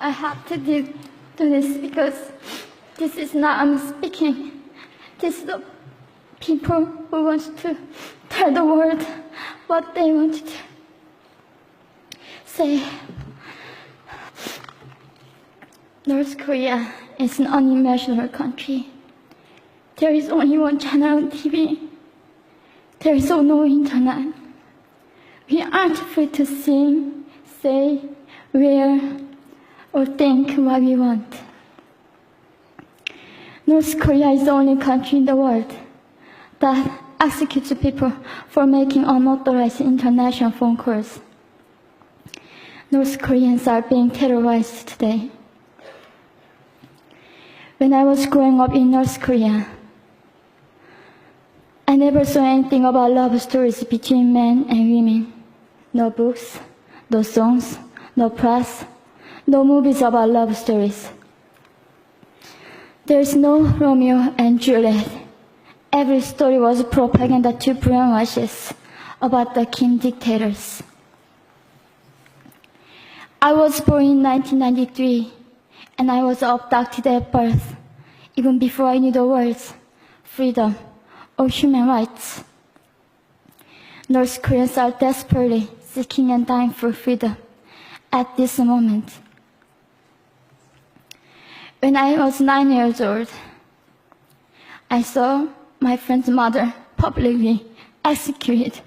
I have to do this because this is not I'm speaking. This is the people who want to tell the world what they want to say. North Korea is an unimaginable country. There is only one channel on TV. There is no internet. We aren't free to sing, say, wear, or think what we want. North Korea is the only country in the world that executes people for making unauthorized international phone calls. North Koreans are being terrorized today. When I was growing up in North Korea, I never saw anything about love stories between men and women. No books, no songs, no press, no movies about love stories. There's no Romeo and Juliet. Every story was propaganda to brainwashes about the Kim dictators. I was born in 1993, and I was abducted at birth, even before I knew the words freedom or human rights. North Koreans are desperately seeking and dying for freedom at this moment. When I was 9 years old, I saw my friend's mother publicly executed.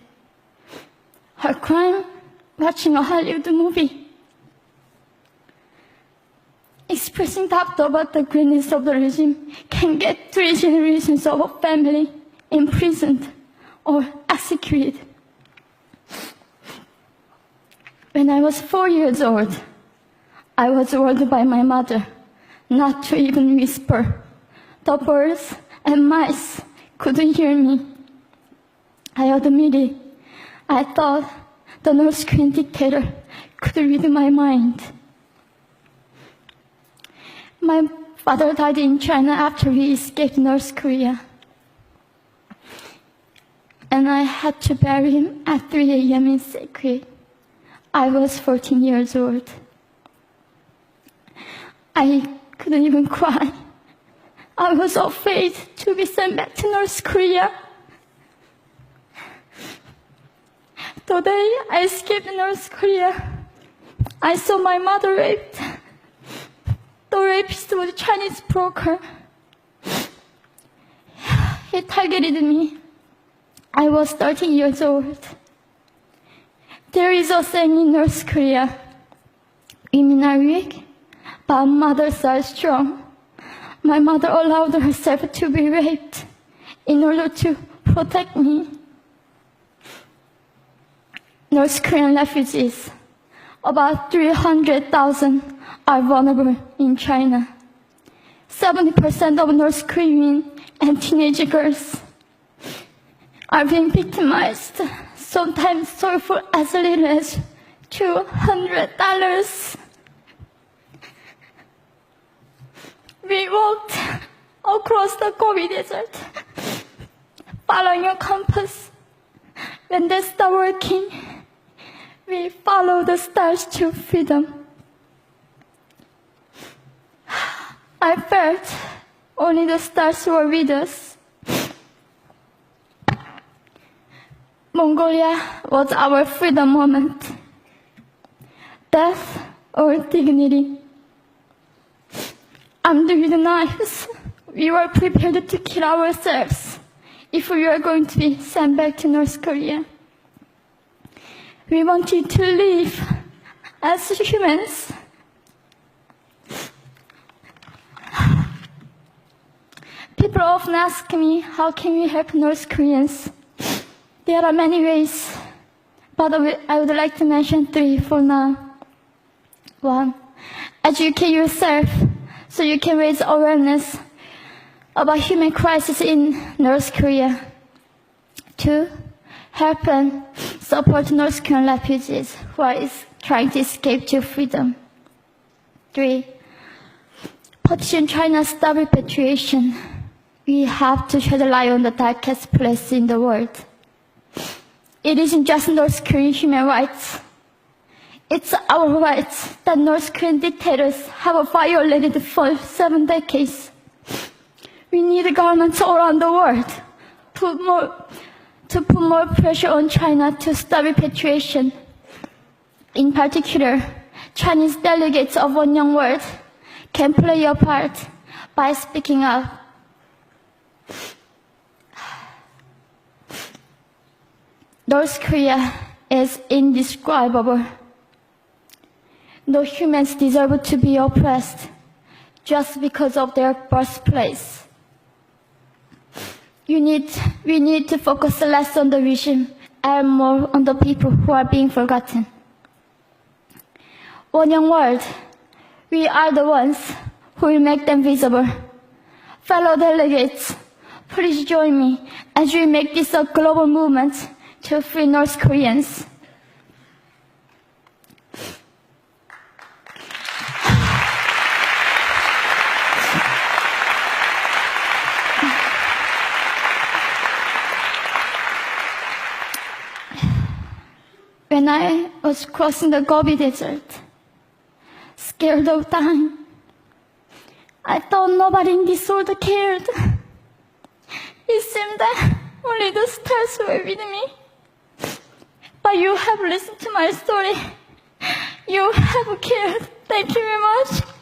Her crime, watching a Hollywood movie. Expressing doubt about the greatness of the regime can get 3 generations of a family imprisoned or executed. When I was 4 years old, I was warned by my mother not to even whisper. The birds and mice couldn't hear me. I admitted I thought the North Korean dictator could read my mind. My father died in China after we escaped North Korea. And I had to bury him at 3 a.m. in secret. I was 14 years old. I couldn't even cry. I was afraid to be sent back to North Korea. The day I escaped North Korea, I saw my mother raped. The rapist was a Chinese broker. He targeted me. I was 13 years old. There is a saying in North Korea, women are weak, but mothers are strong. My mother allowed herself to be raped in order to protect me. North Korean refugees, about 300,000, are vulnerable in China. 70% of North Korean and teenage girls are being victimized, sometimes sold for as little as $200. We walked across the Gobi Desert, following a compass. When they stopped working, we followed the stars to freedom. I felt only the stars were with us. Mongolia was our freedom moment. Death or dignity. Armed with knives, we were prepared to kill ourselves if we were going to be sent back to North Korea. We wanted to live as humans. People often ask me, how can we help North Koreans? There are many ways, but I would like to mention 3 for now. 1, educate yourself so you can raise awareness about human crisis in North Korea. 2, help and support North Korean refugees who are trying to escape to freedom. 3, petition China's stop repatriation. We have to shed light on the darkest place in the world. It isn't just North Korean human rights. It's our rights that North Korean dictators have violated for 7 decades. We need governments all around the world to put more pressure on China to stop repatriation. In particular, Chinese delegates of One Young World can play a part by speaking up. North Korea is indescribable. No humans deserve to be oppressed just because of their birthplace. We need to focus less on the regime and more on the people who are being forgotten. One Young World, we are the ones who will make them visible. Fellow delegates, please join me as we make this a global movement to free North Koreans. When I was crossing the Gobi Desert, scared of dying, I thought nobody in this world cared. It seemed that only the stars were with me. But you have listened to my story. You have cared. Thank you very much.